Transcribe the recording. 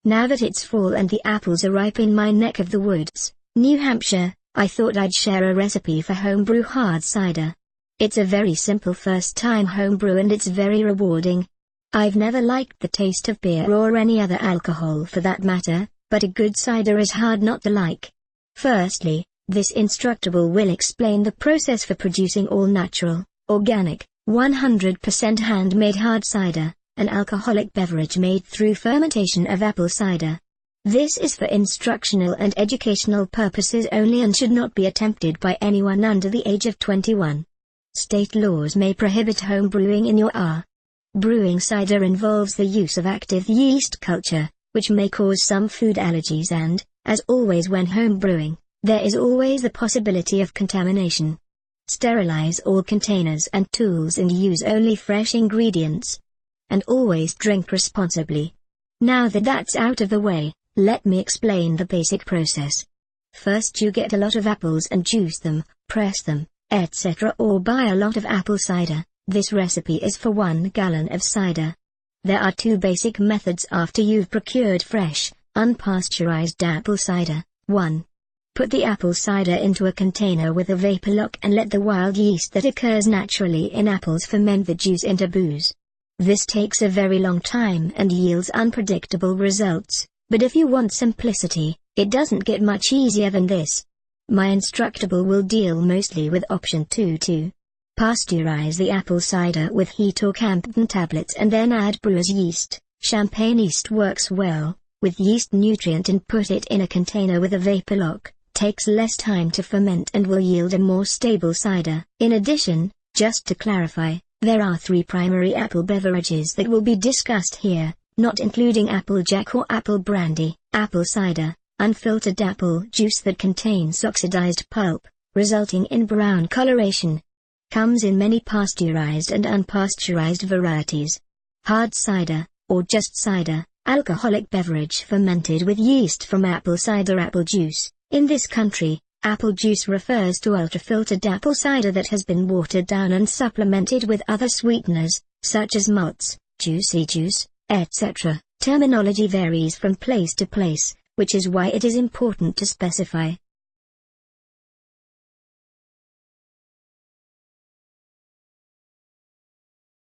Now that it's fall and the apples are ripe in my neck of the woods, New Hampshire, I thought I'd share a recipe for homebrew hard cider. It's a very simple first-time homebrew and it's very rewarding. I've never liked the taste of beer or any other alcohol for that matter, but a good cider is hard not to like. Firstly, this Instructable will explain the process for producing all-natural, organic, 100% handmade hard cider, an alcoholic beverage made through fermentation of apple cider. This is for instructional and educational purposes only and should not be attempted by anyone under the age of 21. State laws may prohibit home brewing in your area. Brewing cider involves the use of active yeast culture, which may cause some food allergies and, as always when home brewing, there is always the possibility of contamination. Sterilize all containers and tools and use only fresh ingredients. And always drink responsibly. Now that that's out of the way, let me explain the basic process. First you get a lot of apples and juice them, press them, etc. or buy a lot of apple cider. This recipe is for 1 gallon of cider. There are 2 basic methods after you've procured fresh, unpasteurized apple cider. 1. Put the apple cider into a container with a vapor lock and let the wild yeast that occurs naturally in apples ferment the juice into booze. This takes a very long time and yields unpredictable results, but if you want simplicity, it doesn't get much easier than this. My Instructable will deal mostly with option 2. Pasteurize the apple cider with heat or Campden tablets and then add brewer's yeast. Champagne yeast works well with yeast nutrient and put it in a container with a vapor lock. Takes less time to ferment and will yield a more stable cider. In addition, just to clarify, there are 3 primary apple beverages that will be discussed here, not including applejack or apple brandy, apple cider, unfiltered apple juice that contains oxidized pulp, resulting in brown coloration. Comes in many pasteurized and unpasteurized varieties. Hard cider, or just cider, alcoholic beverage fermented with yeast from apple cider apple juice. In this country, apple juice refers to ultra-filtered apple cider that has been watered down and supplemented with other sweeteners, such as malts, juicy juice, etc. Terminology varies from place to place, which is why it is important to specify.